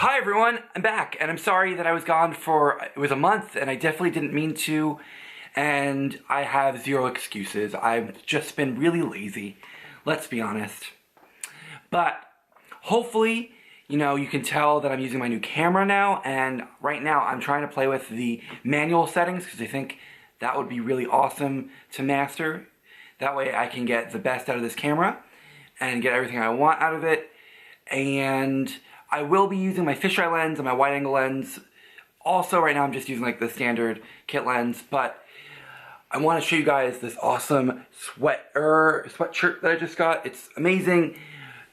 Hi everyone, I'm back, and I'm sorry that I was gone for, it was a month, and I definitely didn't mean to, and I have zero excuses. I've just been really lazy, let's be honest. But hopefully, you can tell that I'm using my new camera now, and right now I'm trying to play with the manual settings, because I think that would be really awesome to master. That way I can get the best out of this camera, and get everything I want out of it, and I will be using my fisheye lens and my wide angle lens. Also, right now I'm just using like the standard kit lens, but I want to show you guys this awesome sweatshirt that I just got. It's amazing.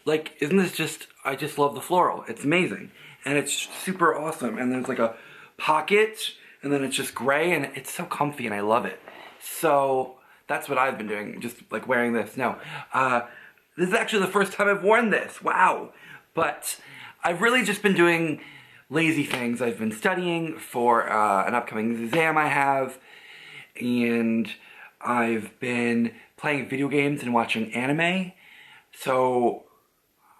Like, isn't this just, I just love the floral. It's amazing. And it's super awesome. And there's like a pocket, and then it's just gray, and it's so comfy, and I love it. So that's what I've been doing, just like wearing this. No, this is actually the first time I've worn this. Wow. But I've really just been doing lazy things. I've been studying for an upcoming exam I have, and I've been playing video games and watching anime. So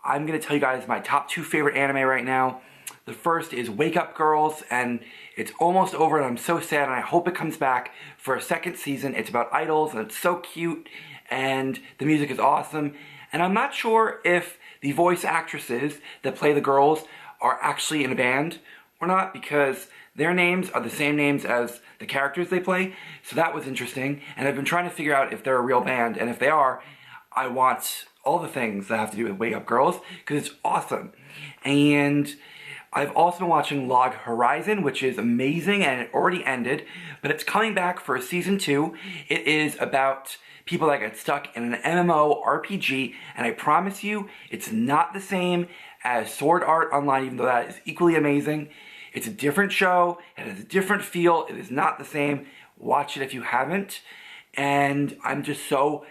I'm going to tell you guys my top 2 favorite anime right now. The first is Wake Up Girls, and it's almost over, and I'm so sad, and I hope it comes back for a second season. It's about idols, and it's so cute, and the music is awesome. And I'm not sure if the voice actresses that play the girls are actually in a band or not, because their names are the same names as the characters they play. So that was interesting. And I've been trying to figure out if they're a real band. And if they are, I want all the things that have to do with Wake Up Girls, because it's awesome. And I've also been watching Log Horizon, which is amazing, and it already ended, but it's coming back for a season 2. It is about people that get stuck in an MMO RPG, and I promise you, it's not the same as Sword Art Online, even though that is equally amazing. It's a different show, it has a different feel, it is not the same. Watch it if you haven't. And I'm just so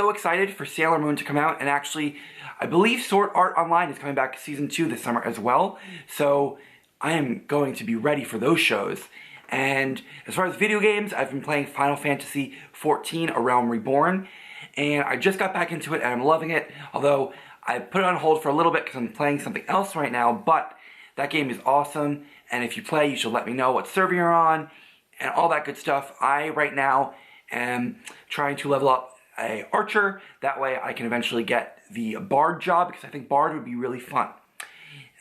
excited for Sailor Moon to come out, and actually, I believe Sword Art Online is coming back season 2 this summer as well, so I am going to be ready for those shows. And as far as video games, I've been playing Final Fantasy XIV: A Realm Reborn, and I just got back into it and I'm loving it, although I put it on hold for a little bit because I'm playing something else right now, but that game is awesome, and if you play, you should let me know what server you're on, and all that good stuff. I, right now, am trying to level up a archer, that way I can eventually get the Bard job, because I think Bard would be really fun.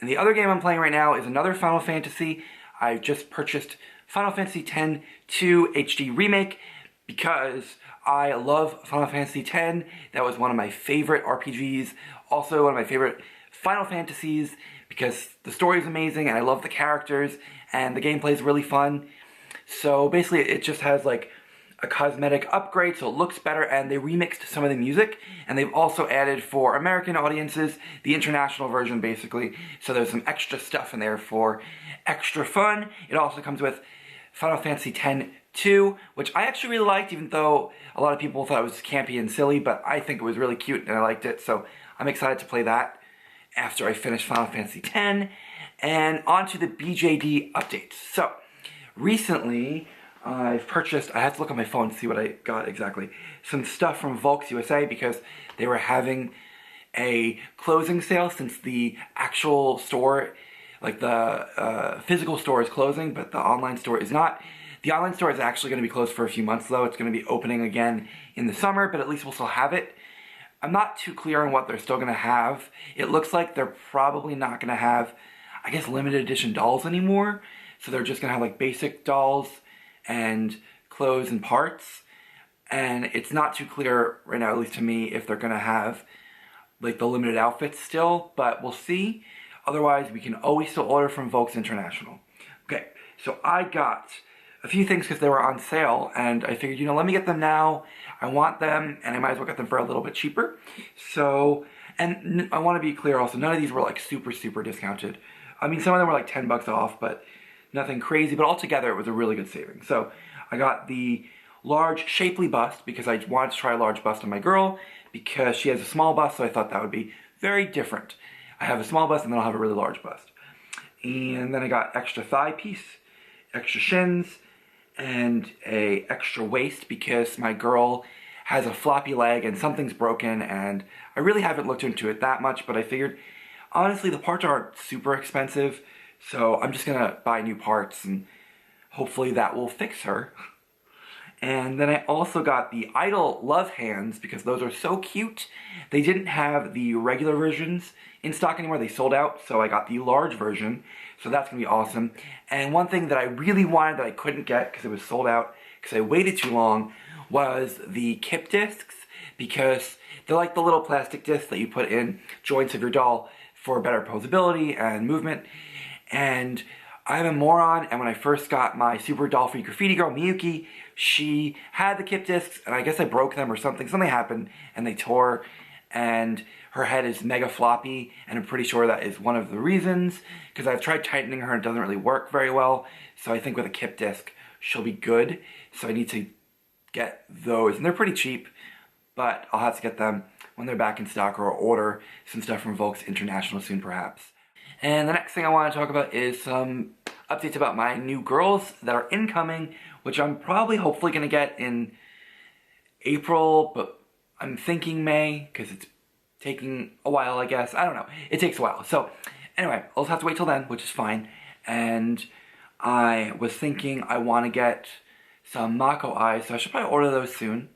And the other game I'm playing right now is another Final Fantasy. I just purchased Final Fantasy X-2 HD Remake because I love Final Fantasy X. That was one of my favorite RPGs, also one of my favorite Final Fantasies, because the story is amazing and I love the characters and the gameplay is really fun. So basically it just has like a cosmetic upgrade, so it looks better, and they remixed some of the music, and they've also added, for American audiences, the international version basically, so there's some extra stuff in there for extra fun. It also comes with Final Fantasy X-2, which I actually really liked, even though a lot of people thought it was campy and silly, but I think it was really cute and I liked it, so I'm excited to play that after I finish Final Fantasy X. And on to the BJD updates. So, recently, I've purchased, I have to look on my phone to see what I got exactly, some stuff from Volks USA, because they were having a closing sale since the actual store, like the physical store is closing, but the online store is not. The online store is actually going to be closed for a few months though. It's going to be opening again in the summer, but at least we'll still have it. I'm not too clear on what they're still going to have. It looks like they're probably not going to have, I guess, limited edition dolls anymore. So they're just going to have like basic dolls and clothes and parts, and it's not too clear right now, at least to me, if they're gonna have like the limited outfits still, but we'll see. Otherwise, we can always still order from Volks International. Okay, so I got a few things because they were on sale, and I figured, let me get them now. I want them, and I might as well get them for a little bit cheaper. So, and I want to be clear also, none of these were like super discounted. I mean, some of them were like $10 off, but nothing crazy, but altogether it was a really good saving. So I got the large shapely bust because I wanted to try a large bust on my girl because she has a small bust, so I thought that would be very different. I have a small bust and then I'll have a really large bust. And then I got extra thigh piece, extra shins, and a extra waist because my girl has a floppy leg and something's broken, and I really haven't looked into it that much, but I figured honestly, the parts aren't super expensive, so I'm just gonna buy new parts and hopefully that will fix her. And then I also got the Idol Love Hands because those are so cute. They didn't have the regular versions in stock anymore. They sold out, so I got the large version. So that's going to be awesome. And one thing that I really wanted that I couldn't get because it was sold out because I waited too long was the Kip discs, because they're like the little plastic discs that you put in joints of your doll for better posability and movement. And I'm a moron, and when I first got my Super Doll Free Graffiti girl, Miyuki, she had the Kip discs, and I guess I broke them or something. Something happened, and they tore, and her head is mega floppy, and I'm pretty sure that is one of the reasons, because I've tried tightening her, and it doesn't really work very well, so I think with a Kip disc, she'll be good, so I need to get those, and they're pretty cheap, but I'll have to get them when they're back in stock, or order some stuff from Volks International soon, perhaps. And the next thing I want to talk about is some updates about my new girls that are incoming, which I'm probably hopefully going to get in April, but I'm thinking May, because it's taking a while, I guess. I don't know. It takes a while. So anyway, I'll just have to wait till then, which is fine. And I was thinking I want to get some Mako eyes, so I should probably order those soon.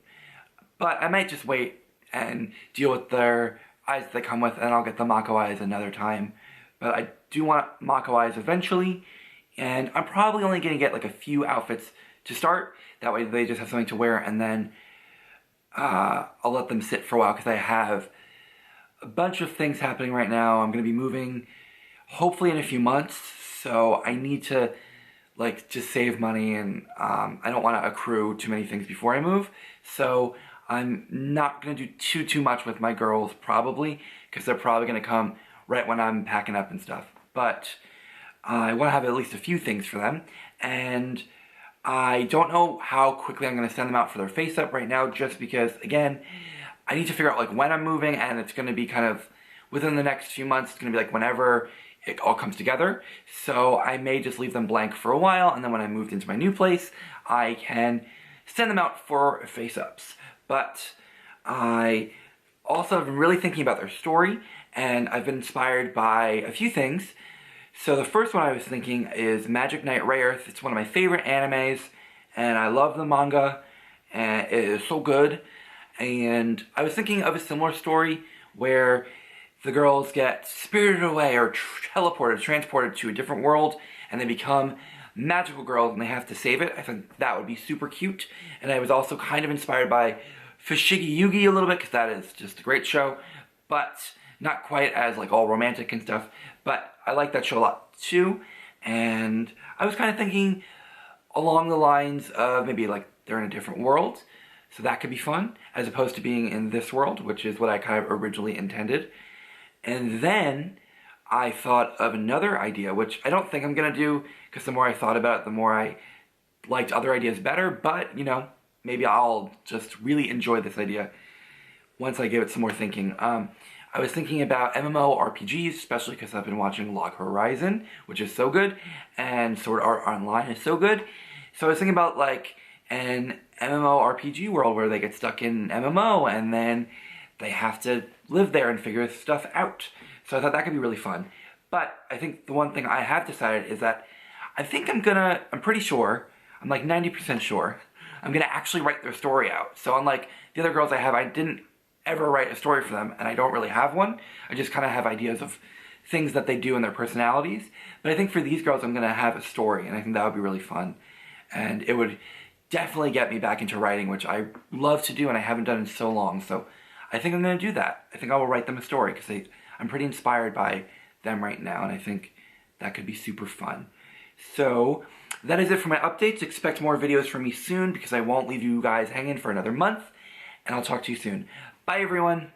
But I might just wait and deal with their eyes that they come with, and I'll get the Mako eyes another time. But I do want Mako eyes eventually, and I'm probably only going to get like a few outfits to start. That way they just have something to wear, and then I'll let them sit for a while, because I have a bunch of things happening right now. I'm going to be moving hopefully in a few months, so I need to like just save money, and I don't want to accrue too many things before I move. So I'm not going to do too much with my girls probably, because they're probably going to come right when I'm packing up and stuff. But I want to have at least a few things for them, and I don't know how quickly I'm going to send them out for their face up right now, just because, again, I need to figure out like when I'm moving, and it's going to be kind of within the next few months. It's going to be like whenever it all comes together. So I may just leave them blank for a while, and then when I moved into my new place, I can send them out for face ups. But I also have been really thinking about their story, and I've been inspired by a few things. So the first one I was thinking is Magic Knight Rayearth. It's one of my favorite animes, and I love the manga, and it is so good. And I was thinking of a similar story where the girls get spirited away or teleported, transported to a different world, and they become magical girls and they have to save it. I think that would be super cute. And I was also kind of inspired by Fushigi Yugi a little bit, because that is just a great show, but not quite as like all romantic and stuff. But I like that show a lot too, and I was kind of thinking along the lines of maybe like they're in a different world, so that could be fun, as opposed to being in this world, which is what I kind of originally intended. And then I thought of another idea, which I don't think I'm going to do, because the more I thought about it, the more I liked other ideas better, but, you know, maybe I'll just really enjoy this idea once I give it some more thinking. I was thinking about MMORPGs, especially because I've been watching Log Horizon, which is so good, and Sword Art Online is so good. So I was thinking about like an MMORPG world where they get stuck in MMO, and then they have to live there and figure stuff out. So I thought that could be really fun. But I think the one thing I have decided is that I think I'm pretty sure, I'm like 90% sure, I'm gonna actually write their story out. So unlike the other girls I didn't ever write a story for them, and I don't really have one. I just kind of have ideas of things that they do in their personalities. But I think for these girls, I'm going to have a story, and I think that would be really fun. And it would definitely get me back into writing, which I love to do, and I haven't done in so long. So I think I'm going to do that. I think I will write them a story, because I'm pretty inspired by them right now, and I think that could be super fun. So that is it for my updates. Expect more videos from me soon, because I won't leave you guys hanging for another month, and I'll talk to you soon. Bye, everyone.